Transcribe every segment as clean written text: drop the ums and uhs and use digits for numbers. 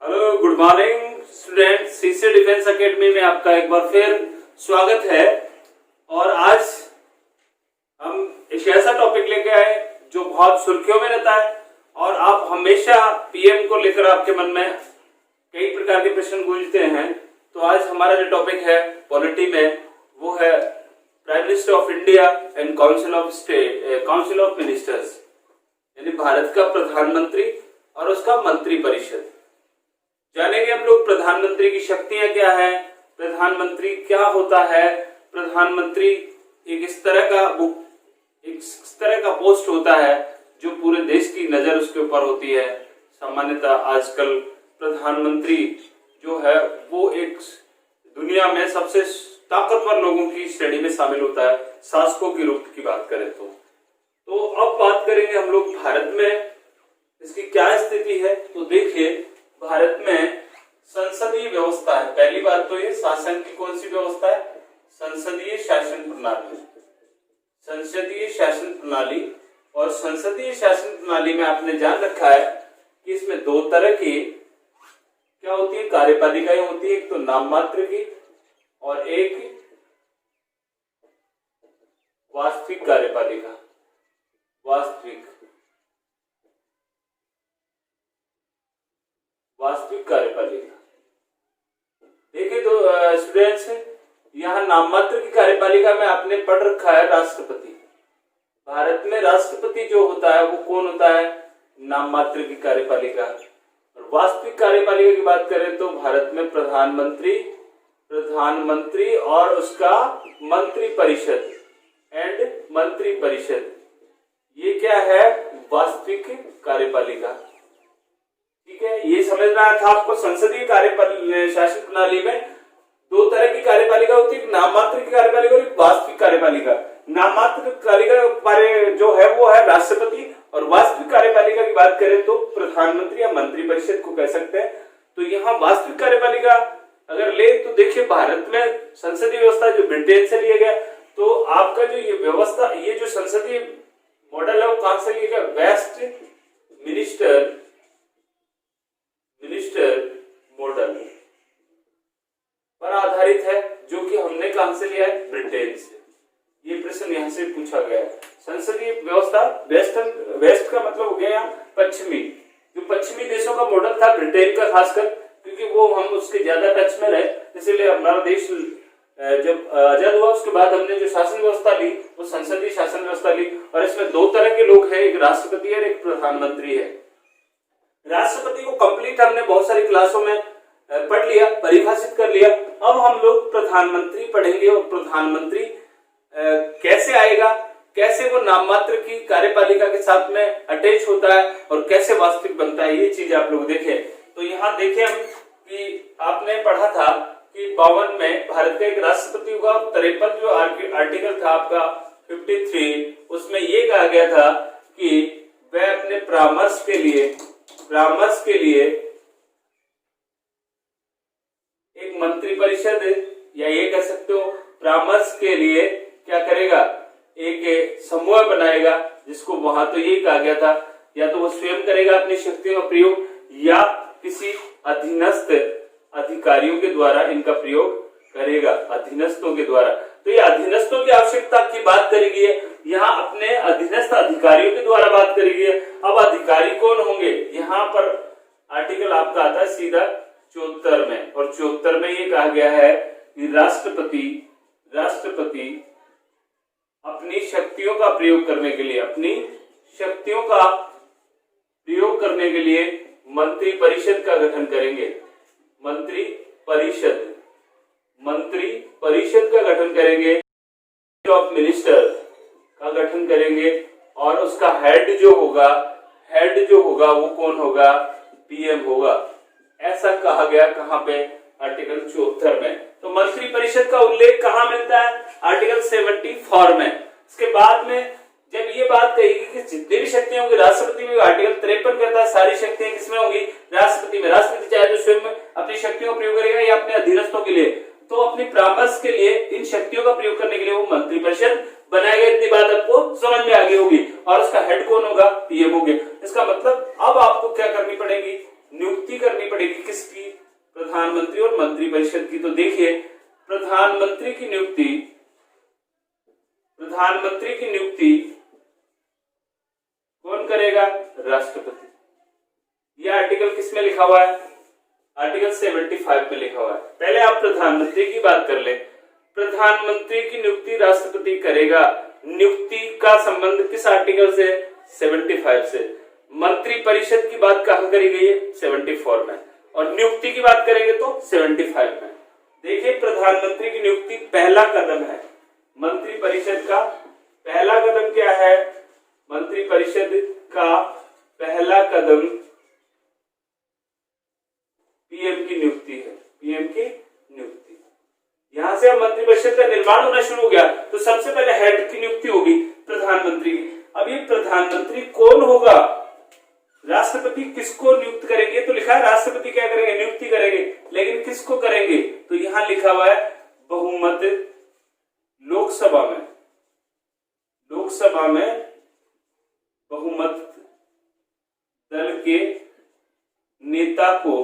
Hello, good morning student. CC defence academy में आपका एक बार फिर स्वागत है। और आज हम एक ऐसा टॉपिक लेके आए जो बहुत सुर्खियों में रहता है और आप हमेशा पीएम को लेकर आपके मन में कई प्रकार के प्रश्न गूंजते हैं। तो आज हमारा जो टॉपिक है पॉलिटी में वो है prime minister of India and council of ministers, यानी भारत का प्रधानमंत्री और उसका मंत्री परिषद। जानेंगे हम लोग प्रधानमंत्री की शक्तियां क्या है, प्रधानमंत्री क्या होता है, प्रधानमंत्री एक इस तरह का पोस्ट होता है जो पूरे देश की नजर उसके ऊपर होती है। सामान्यतः आजकल प्रधानमंत्री जो है वो एक दुनिया में सबसे ताकतवर लोगों की श्रेणी में शामिल होता है, शासकों के रूप की बात करें तो अब बात करेंगे हम लोग भारत में इसकी क्या स्थिति है। तो देखिए, भारत में संसदीय व्यवस्था है। पहली बात तो ये शासन की कौन सी व्यवस्था है? संसदीय शासन प्रणाली। संसदीय शासन प्रणाली और संसदीय शासन प्रणाली में आपने जान रखा है कि इसमें दो तरह की क्या होती है, कार्यपालिकाएं होती है। एक तो नाम मात्र की और एक वास्तविक कार्यपालिका। वास्तविक कार्यपालिका। देखिए तो स्टूडेंट्स, यहाँ नाम मात्र की कार्यपालिका में आपने पढ़ रखा है राष्ट्रपति। भारत में राष्ट्रपति जो होता है वो कौन होता है? नाम मात्र की कार्यपालिका। और वास्तविक कार्यपालिका की बात करें तो भारत में प्रधानमंत्री और उसका मंत्री परिषद, ये क्या है? वास्तविक कार्यपालिका। ठीक है, ये समझना था आपको। संसदीय शासन प्रणाली में दो तरह की कार्यपालिका होती है, नाम मात्र की कार्यपालिका और वास्तविक कार्यपालिका। नाम मात्र कार्यपालिका जो है वो है राष्ट्रपति, और वास्तविक कार्यपालिका की बात करें तो प्रधानमंत्री या मंत्री परिषद को कह सकते हैं। तो यहाँ वास्तविक कार्यपालिका अगर ले तो देखिए, भारत में संसदीय व्यवस्था जो ब्रिटेन से लिया गया, तो आपका जो ये व्यवस्था, ये जो संसदीय मॉडल है वो कहां से लिया गया? वेस्ट मिनिस्टर मॉडल पर आधारित है, जो कि हमने कहां से लिया है? ब्रिटेन से। ये प्रश्न यहां से पूछा गया है। संसदीय व्यवस्था वेस्ट का मतलब हो गया पश्चिमी, जो पश्चिमी देशों का मॉडल था ब्रिटेन का, खासकर क्योंकि वो हम उसके ज्यादा टच में रहे, इसीलिए हमारा देश जब आजाद हुआ उसके बाद हमने जो शासन व्यवस्था ली वो संसदीय शासन व्यवस्था ली। और इसमें दो तरह के लोग हैं, एक राष्ट्रपति और एक प्रधानमंत्री है। राष्ट्रपति को कंप्लीट हमने बहुत सारी क्लासों में पढ़ लिया, परिभाषित कर लिया। अब हम लोग प्रधानमंत्री पढ़ेंगे, और प्रधानमंत्री कैसे आएगा, कैसे वो नाम मात्र की कार्यपालिका के साथ में अटैच होता है और कैसे वास्तविक बनता है, ये चीज आप लोग देखें। तो यहाँ देखें हम कि आपने पढ़ा था कि 52 में भारत का एक राष्ट्रपति होगा, और 53 जो आर्टिकल था आपका 53, उसमें ये कहा गया था कि वह अपने परामर्श के लिए एक मंत्री परिषद, या ये कह सकते हो परामर्श के लिए क्या करेगा? एक समूह बनाएगा, जिसको वहां तो यही कहा गया था, या तो वो स्वयं करेगा अपनी शक्तियों का प्रयोग, या किसी अधीनस्थ अधिकारियों के द्वारा इनका प्रयोग करेगा, अधीनस्थों के द्वारा। तो ये अधीनस्थों की आवश्यकता की बात करी गई है, यहाँ अपने अधीनस्थ अधिकारियों के द्वारा बात करी गई है। अब अधिकारी कौन होंगे? यहाँ पर आर्टिकल आपका आता है सीधा 74 में, और 74 में ये कहा गया है कि राष्ट्रपति अपनी शक्तियों का प्रयोग करने के लिए मंत्री परिषद का गठन करेंगे। मंत्री परिषद का गठन करेंगे, ऑफ मिनिस्टर का गठन करेंगे, और उसका हेड जो होगा वो कौन होगा? पीएम होगा। ऐसा कहा गया कहां पे? आर्टिकल 74 में। तो मंत्री परिषद का उल्लेख कहां मिलता है? आर्टिकल 74 में। इसके बाद में जब ये बात कहेगी कि जितनी भी शक्तियां होंगी राष्ट्रपति में, आर्टिकल 53 कहता है सारी शक्तियां किसमें होंगी? राष्ट्रपति में। राष्ट्रपति चाहे तो स्वयं अपनी शक्तियों का प्रयोग करेगा या अपने अधीनस्थों के लिए, तो अपनी परामर्श के लिए इन शक्तियों का प्रयोग करने के लिए वो मंत्री परिषद बनाएगा। इतनी बात आपको समझ में आ गई होगी। और उसका हेड कौन होगा? पीएम होगा। इसका मतलब अब आपको क्या करनी पड़ेगी? नियुक्ति करनी पड़ेगी। प्रधानमंत्री और मंत्रिपरिषद की। तो देखिए प्रधानमंत्री की नियुक्ति कौन करेगा? राष्ट्रपति। यह आर्टिकल किस में लिखा हुआ है? आर्टिकल 75 में लिखा हुआ है। पहले आप प्रधानमंत्री की बात कर ले। प्रधानमंत्री की नियुक्ति राष्ट्रपति करेगा। नियुक्ति का संबंध किस आर्टिकल से? 75 से। मंत्रिपरिषद की बात कहां करी गई है? 74 में। और नियुक्ति की बात करेंगे तो 75 में। देखिए प्रधानमंत्री की नियुक्ति पहला कदम है। मंत्रिपरिषद का पहला कदम क्या है? मंत्रिपरिषद का पहला कदम पीएम की नियुक्ति है। पीएम की नियुक्ति। यहां से अब मंत्रिपरिषद का निर्माण होना शुरू हो गया तो सबसे पहले हेड की नियुक्ति होगी प्रधानमंत्री की। अब ये प्रधानमंत्री कौन होगा? राष्ट्रपति किसको नियुक्त करेंगे? तो लिखा है राष्ट्रपति क्या करेंगे? नियुक्ति करेंगे। लेकिन किसको करेंगे? तो यहां लिखा हुआ है बहुमत लोकसभा में बहुमत दल के नेता को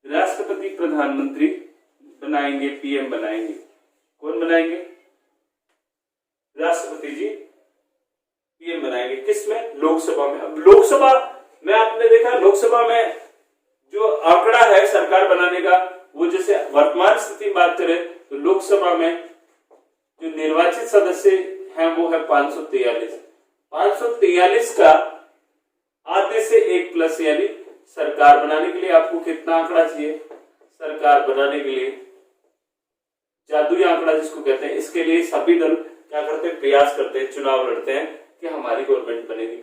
राष्ट्रपति प्रधानमंत्री बनाएंगे, पीएम बनाएंगे। कौन बनाएंगे? राष्ट्रपति जी पीएम बनाएंगे। किसमें? लोकसभा में। अब लोकसभा में आपने देखा लोकसभा में जो आंकड़ा है सरकार बनाने का, वो जैसे वर्तमान स्थिति में बात करें तो लोकसभा में जो निर्वाचित सदस्य हैं वो है 543। 543 का आधे से 1 प्लस, यानी सरकार बनाने के लिए आपको कितना आंकड़ा चाहिए? सरकार बनाने के लिए जादुई आंकड़ा जिसको कहते हैं, इसके लिए सभी दल क्या करते हैं? प्रयास करते हैं, चुनाव लड़ते हैं कि हमारी गवर्नमेंट बनेगी।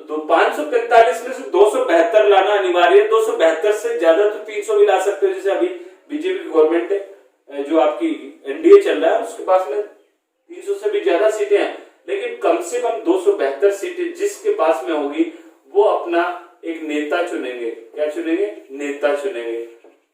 तो 545 में से 272 लाना अनिवार्य है। 272 से ज्यादा तो 300 भी ला सकते हो। जैसे अभी बीजेपी की गवर्नमेंट है, जो आपकी एनडीए चल रहा है, उसके पास में 300 से भी ज्यादा सीटें हैं। लेकिन कम से कम 272 सीटें जिसके पास में होगी वो अपना एक नेता चुनेंगे। क्या चुनेंगे? नेता चुनेंगे।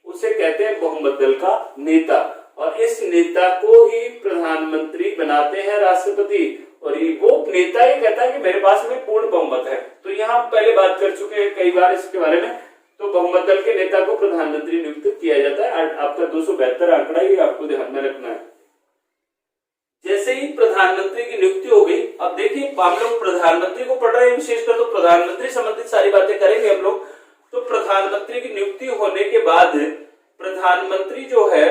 उसे कहते हैं बहुमत दल का नेता। और इस नेता को ही प्रधानमंत्री बनाते हैं राष्ट्रपति। और वो नेता ये कहता है कि मेरे पास में पूर्ण बहुमत है। तो यहाँ पहले बात कर चुके हैं कई बार इसके बारे में। तो बहुमत दल के नेता को प्रधानमंत्री नियुक्त किया जाता है। आपका 272 आंकड़ा ये आपको ध्यान में रखना है। जैसे ही प्रधानमंत्री की नियुक्ति हो गई, अब देखिए हम लोग प्रधानमंत्री को पढ़ रहे हैं, विशेषकर तो प्रधानमंत्री संबंधित सारी बातें करेंगे हम लोग। तो प्रधानमंत्री की नियुक्ति होने के बाद प्रधानमंत्री जो है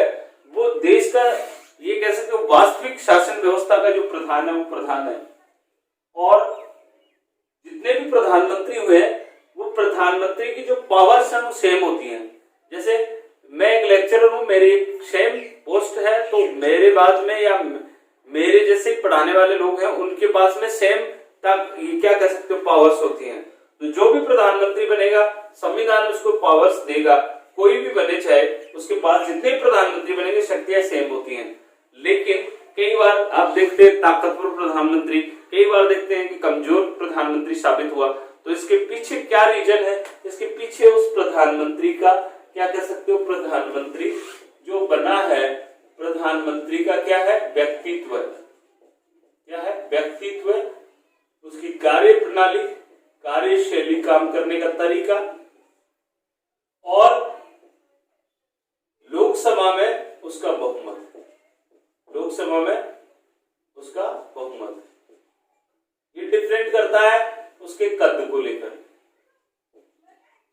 वो देश का, ये कह सकते हो, वास्तविक शासन व्यवस्था का जो प्रधान है वो प्रधान है। और जितने भी प्रधानमंत्री हुए वो प्रधानमंत्री की जो पावर्स हैं वो सेम होती हैं। जैसे मैं एक लेक्चरर हूं, मेरी सेम पोस्ट है, तो मेरे बाद में या मेरे जैसे पढ़ाने वाले लोग हैं उनके पास में सेम क्या कह सकते हो पावर्स होती हैं। तो जो भी प्रधानमंत्री बनेगा संविधान उसको पावर्स देगा। कोई भी बने चाहे, उसके पास जितने प्रधानमंत्री बनेंगे शक्तियां सेम होती हैं। लेकिन कई बार आप देखते हैं ताकतवर प्रधानमंत्री, कई बार देखते हैं कि कमजोर प्रधानमंत्री साबित हुआ। तो इसके पीछे क्या रीजन है? इसके पीछे उस प्रधानमंत्री का क्या कह सकते हो, प्रधानमंत्री जो बना है, प्रधानमंत्री का क्या है? व्यक्तित्व। क्या है? व्यक्तित्व। उसकी कार्य प्रणाली, कार्यशैली, काम करने का तरीका, और लोकसभा में उसका बहुमत। लोकसभा में उसका बहुमत ये डिफरेंट करता है उसके कद को लेकर।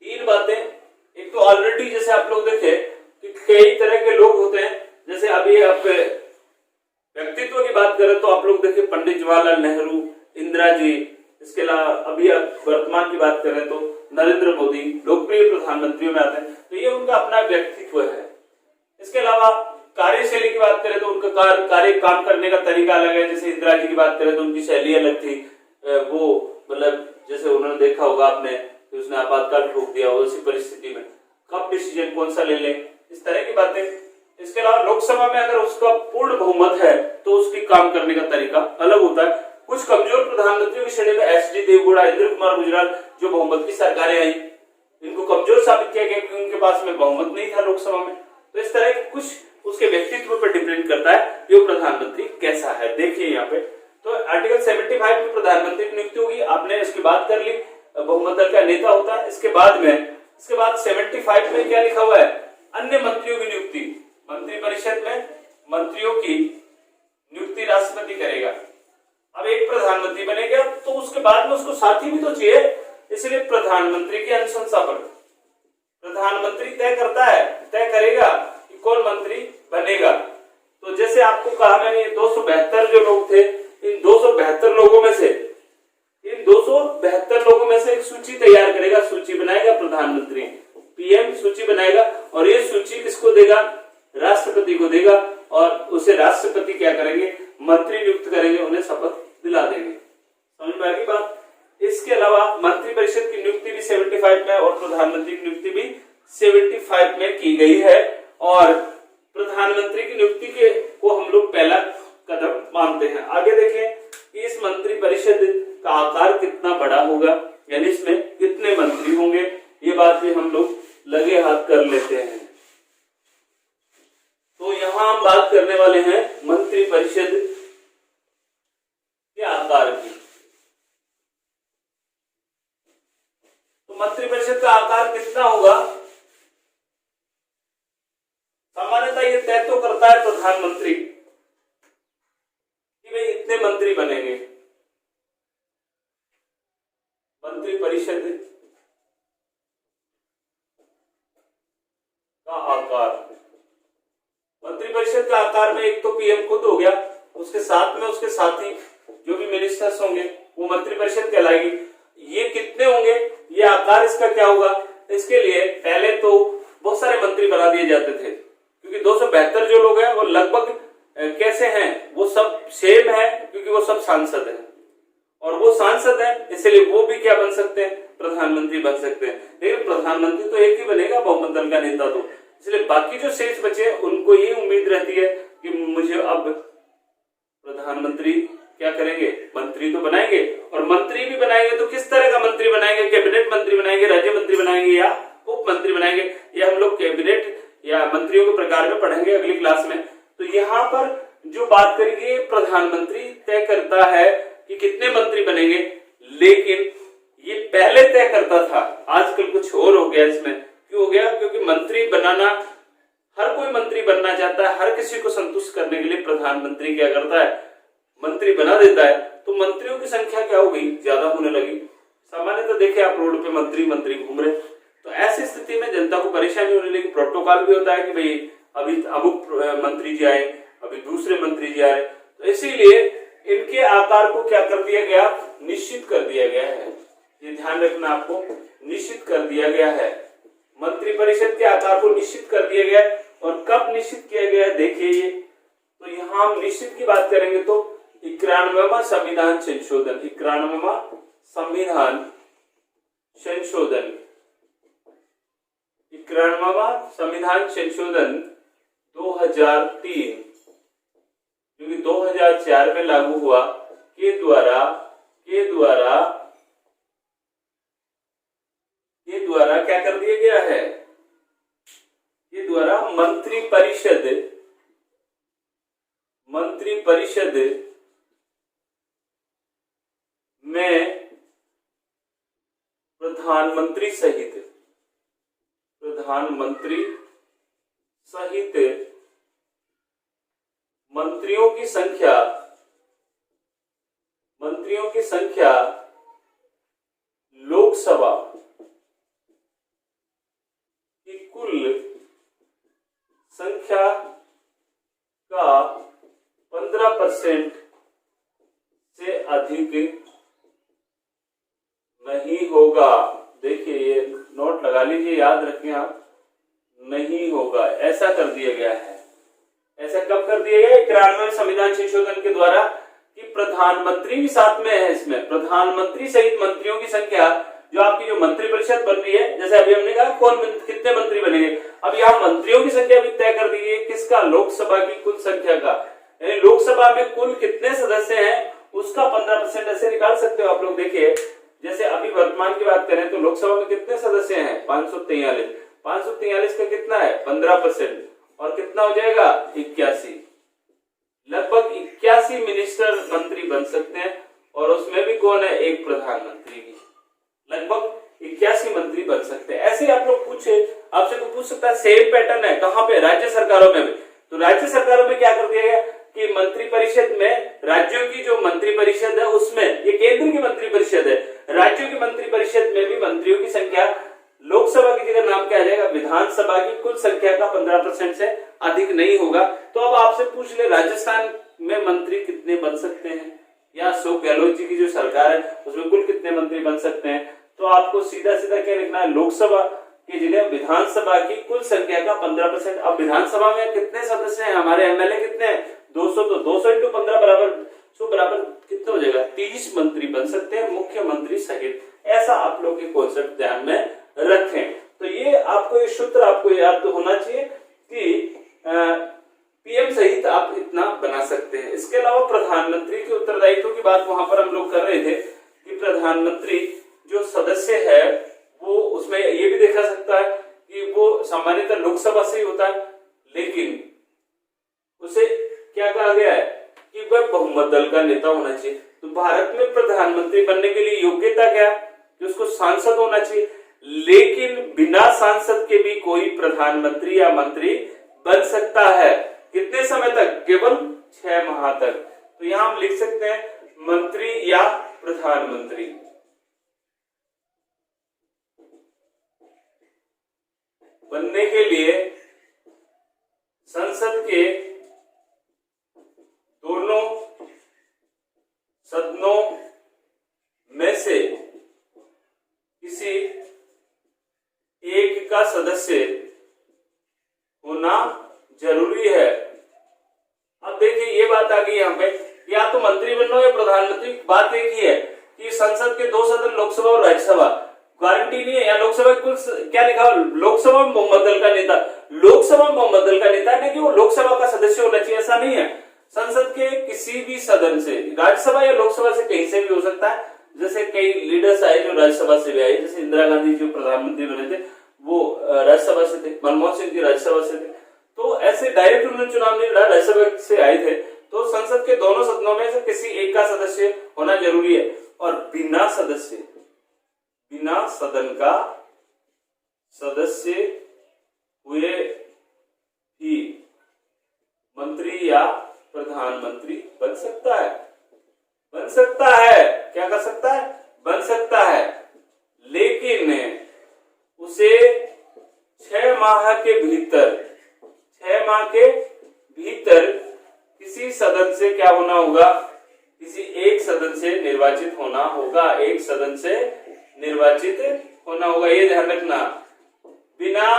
3 बातें। एक तो ऑलरेडी जैसे आप लोग देखे कि कई तरह के लोग होते हैं। जैसे अभी आप व्यक्तित्व की बात करें तो आप लोग देखे पंडित जवाहरलाल नेहरू, इंदिरा जी, इसके अलावा अभी आप वर्तमान की बात करें तो नरेंद्र मोदी लोकप्रिय प्रधानमंत्रियों में आते हैं। तो ये उनका अपना व्यक्तित्व है। इसके अलावा कार्यशैली की बात करें तो उनका कार्य काम करने का तरीका अलग है। जैसे इंदिरा जी की बात करें तो उनकी शैली अलग थी। वो मतलब जैसे उन्होंने देखा होगा आपने कि उसने आपातकाल ठोक दिया, उसी परिस्थिति में कब डिसीजन कौन सा ले लें, इस तरह की बातें। इसके अलावा लोकसभा में अगर उसका पूर्ण बहुमत है तो उसकी काम करने का तरीका अलग होता है। कुछ कमजोर प्रधानमंत्रियों की श्रेणी में एच डी देवगौड़ा, इंद्र कुमार गुजराल, जो बहुमत की सरकारें आई, इनको कमजोर साबित किया गया क्योंकि उनके पास में बहुमत नहीं था लोकसभा में। तो इस तरह के कुछ उसके व्यक्तित्व पर डिपेंड करता है कि वो प्रधानमंत्री कैसा है। देखिए यहाँ पे तो आर्टिकल 75 में प्रधानमंत्री की नियुक्ति होगी, आपने इसकी बात कर ली, बहुमत दल का नेता होता है। इसके बाद 75 में क्या लिखा हुआ है? अन्य मंत्रियों की नियुक्ति, मंत्रिपरिषद में मंत्रियों की नियुक्ति राष्ट्रपति करेगा। अब एक प्रधानमंत्री बनेगा तो उसके बाद में उसको साथी भी तो चाहिए, इसलिए प्रधानमंत्री की अनुशंसा पर प्रधानमंत्री तय करता है, तय करेगा कि कौन मंत्री बनेगा। तो जैसे आपको कहा मैंने 272 जो लोग थे, इन 272 लोगों में से एक सूची तैयार करेगा, सूची बनाएगा प्रधानमंत्री, पीएम सूची बनाएगा और ये सूची किसको देगा, राष्ट्रपति को देगा और उसे राष्ट्रपति क्या करेंगे, मंत्री नियुक्त करेंगे, उन्हें शपथ दिला देंगे। समझ में आ गई बात। इसके अलावा मंत्रिपरिषद की नियुक्ति भी 75 में और प्रधानमंत्री की नियुक्ति भी 75 में की गई है और प्रधानमंत्री की नियुक्ति के को हम लोग पहला कदम मानते हैं। आगे देखें इस मंत्रिपरिषद का आकार कितना बड़ा होगा, यानी इसमें कितने मंत्री होंगे, ये बात भी हम लोग लगे हाथ कर लेते हैं। तो यहां हम बात करने वाले हैं मंत्रिपरिषद के आकार की। तो मंत्रिपरिषद का आकार कितना होगा, सामान्यतः ये तय तो करता है प्रधानमंत्री कि भाई इतने मंत्री बनेंगे। मंत्रिपरिषद का आकार, मंत्रिपरिषद का आकार में एक तो पीएम खुद हो गया, उसके साथ में उसके साथी जो भी मिनिस्टर्स होंगे वो मंत्रिपरिषद कहलाएगी। ये कितने होंगे, ये आकार इसका क्या होगा, इसके लिए पहले तो बहुत सारे मंत्री बना दिए जाते थे, क्योंकि 272 जो लोग हैं वो लगभग कैसे हैं, वो सब सेम है, क्योंकि वो सब सांसद हैं और वो सांसद हैं, इसलिए वो भी क्या बन सकते हैं, प्रधानमंत्री बन सकते हैं। लेकिन प्रधानमंत्री तो एक ही बनेगा, बहुमत दल का नेता, तो इसलिए बाकी जो शेष बचे उनको ये उम्मीद रहती है कि मुझे अब प्रधानमंत्री क्या करेंगे, मंत्री तो बनाएंगे और मंत्री भी बनाएंगे तो किस तरह का मंत्री बनाएंगे, कैबिनेट मंत्री बनाएंगे, राज्य मंत्री बनाएंगे या उप मंत्री बनाएंगे, या हम लोग कैबिनेट या मंत्रियों के प्रकार में पढ़ेंगे अगली क्लास में। तो यहाँ पर जो बात करेंगे प्रधानमंत्री तय करता है कि कितने मंत्री बनेंगे, लेकिन ये पहले तय करता था, आजकल कुछ और हो गया। इसमें क्यों हो गया, क्योंकि मंत्री बनाना, हर कोई मंत्री बनना चाहता है, हर किसी को संतुष्ट करने के लिए प्रधानमंत्री क्या करता है, मंत्री बना देता है। तो मंत्रियों की संख्या क्या हो गई, ज्यादा होने लगी। सामान्यतः देखे आप रोड पे मंत्री घूम रहे, तो ऐसी स्थिति में जनता को परेशानी होने लगी। प्रोटोकॉल भी होता है कि भाई अभी अमुक मंत्री जी आए, अभी दूसरे मंत्री जी आ रहे, तो इसीलिए इनके आकार को क्या कर दिया गया, निश्चित कर दिया गया है। ये ध्यान रखना आपको, निश्चित कर दिया गया है, मंत्रिपरिषद के आकार को निश्चित कर दिया गया। और कब निश्चित किया गया देखिए, ये तो यहाँ हम निश्चित की बात करेंगे तो 91वां संविधान संशोधन, 91वां संविधान संशोधन, 91वां संविधान संशोधन 2003 जो कि 2004 में लागू हुआ, के द्वारा क्या कर दिया गया है, के द्वारा मंत्रिपरिषद में प्रधानमंत्री सहित मंत्रियों की संख्या लोकसभा की कुल संख्या का 15% से अधिक नहीं होगा। देखिए ये नोट लगा लीजिए, याद रखें आप, नहीं होगा, ऐसा कर दिया गया है। ऐसा कब कर दिया गया, 91वें संविधान संशोधन के द्वारा, कि प्रधानमंत्री भी साथ में है। इसमें प्रधानमंत्री सहित मंत्रियों की संख्या, जो आपकी जो मंत्रिपरिषद बन रही है, जैसे अभी हमने कहा कितने मंत्री बनेंगे, अब यहाँ मंत्रियों की संख्या भी तय कर दी है, किसका, लोकसभा की कुल संख्या का, यानी लोकसभा में कुल कितने सदस्य हैं उसका 15% ऐसे निकाल सकते हो आप लोग। देखिए जैसे अभी वर्तमान की बात करें तो लोकसभा में कितने सदस्य हैं, 543 का कितना है, 15%, और कितना हो जाएगा, 81, लगभग 81 मिनिस्टर मंत्री बन सकते हैं, और उसमें भी कौन है, एक प्रधानमंत्री भी, लगभग 81 मंत्री बन सकते हैं। ऐसे आप लोग पूछे आपसे कोई पूछ सकता है सेम पैटर्न है कहां पे, राज्य सरकारों में भी। तो राज्य सरकारों में क्या कर दिया गया कि मंत्री परिषद में राज्यों की जो मंत्री परिषद है उसमें, ये केंद्र की मंत्री परिषद है, राज्यों की मंत्री परिषद में भी मंत्रियों की संख्या लोकसभा की जगह नाम क्या आ जाएगा, विधानसभा की कुल संख्या का 15% से अधिक नहीं होगा। तो अब आपसे पूछ ले राजस्थान में मंत्री कितने बन सकते हैं, या अशोक गहलोत जी की जो सरकार है उसमें कुल कितने मंत्री बन सकते हैं, तो आपको सीधा सीधा क्या लिखना है, लोकसभा की जगह विधानसभा की कुल संख्या का 15%। अब विधानसभा में कितने सदस्य हैं, हमारे एमएलए कितने हैं, 200, तो 200 इंटू 15 बराबर कितना हो जाएगा, 30 मंत्री बन सकते हैं मुख्यमंत्री सहित। ऐसा आप लोग के कॉन्सेप्ट ध्यान में रखें। तो ये आपको ये सूत्र आपको याद होना चाहिए कि पीएम सहित आप इतना बना सकते हैं। इसके अलावा प्रधानमंत्री के उत्तरदायित्व की बात वहां पर हम लोग कर रहे थे कि प्रधानमंत्री जो सदस्य है वो उसमें ये भी देखा सकता है कि वो सामान्यतः लोकसभा से ही होता है, लेकिन उसे क्या कहा गया है कि वह बहुमत दल का नेता होना चाहिए। तो भारत में प्रधानमंत्री बनने के लिए योग्यता क्या है कि उसको सांसद होना चाहिए, लेकिन बिना सांसद के भी कोई प्रधानमंत्री या मंत्री बन सकता है। कितने समय तक, केवल 6 माह तक। तो यहां हम लिख सकते हैं मंत्री या प्रधानमंत्री। बनने के लिए संसद के दोनों सदनों में से किसी एक का सदस्य होना जरूरी है। अब देखिए ये बात आ गई यहाँ पे, या तो मंत्री बनना हो या प्रधानमंत्री। बात एक ही है कि संसद के 2 सदन लोकसभा और राज्यसभा, गारंटी नहीं है। या लोकसभा कुल क्या लिखा हो, लोकसभा में बहुमत दल का नेता, लोकसभा में बहुमत दल का नेता नहीं कि वो लोकसभा का सदस्य होना चाहिए, ऐसा नहीं है। संसद के किसी भी सदन से, राज्यसभा या लोकसभा से कहीं से भी हो सकता है। जैसे कई लीडर्स आए जो राज्यसभा से भी आए, जैसे इंदिरा गांधी जो प्रधानमंत्री बने थे वो राज्यसभा से थे, मनमोहन सिंह जी राज्यसभा से थे। तो ऐसे डायरेक्ट उन्होंने चुनाव नहीं लड़ा, राज्यसभा से आए थे। तो संसद के दोनों सदनों में से किसी एक का सदस्य होना जरूरी है। और बिना सदन का सदस्य हुए ही मंत्री या प्रधानमंत्री बन सकता है। क्या कर सकता है, बन सकता है, लेकिन उसे 6 माह के भीतर किसी सदन से क्या होना होगा, किसी एक सदन से निर्वाचित होना होगा, ये ध्यान रखना। बिना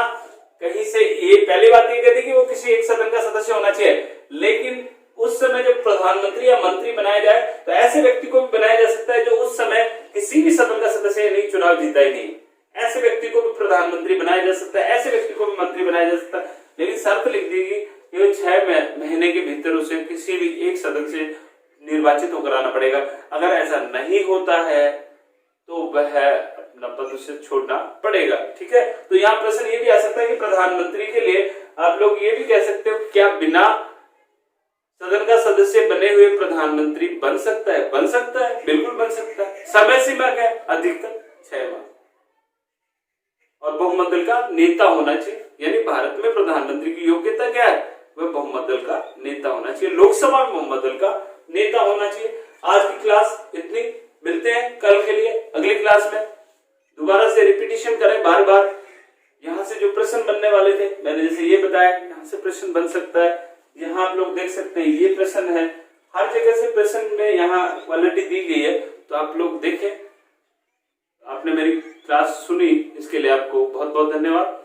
कहीं से, ये पहली बात ये कहती कि वो किसी एक सदन का सदस्य होना चाहिए, लेकिन उस समय जब प्रधानमंत्री या मंत्री बनाया जाए तो ऐसे व्यक्ति को भी बनाया जा सकता है जो उस समय किसी भी सदन का सदस्य नहीं, चुनाव जीता ही नहीं। ऐसे व्यक्ति को भी प्रधानमंत्री बनाया जा सकता है, ऐसे व्यक्ति को भी मंत्री बनाया जा सकता है, लेकिन शर्त लिख देगी कि 6 महीने के भीतर उसे किसी भी एक सदन से निर्वाचित होकर आना पड़ेगा। अगर ऐसा नहीं होता है तो वह अपना पद से छोड़ना पड़ेगा। ठीक है, तो यहाँ प्रश्न ये भी आ सकता है कि प्रधानमंत्री के लिए आप लोग ये भी कह सकते हो क्या बिना सदन का सदस्य बने हुए प्रधानमंत्री बन सकता है? बिल्कुल बन सकता है। समय सीमा क्या है? अधिकतम 6 माह। और बहुमत दल का नेता होना चाहिए, यानी भारत में प्रधानमंत्री की योग्यता क्या है, वह बहुमत दल का नेता होना चाहिए, लोकसभा में बहुमत दल का नेता होना चाहिए। आज की क्लास इतनी, मिलते हैं कल के लिए अगली क्लास में। दोबारा से रिपीटिशन करें बार बार। यहाँ से जो प्रश्न बनने वाले थे मैंने जैसे ये बताया, यहाँ से प्रश्न बन सकता है, यहाँ आप लोग देख सकते हैं ये प्रश्न है, हर जगह से प्रश्न में यहाँ क्वालिटी दी गई है, तो आप लोग देखें। आपने मेरी क्लास सुनी, इसके लिए आपको बहुत बहुत धन्यवाद।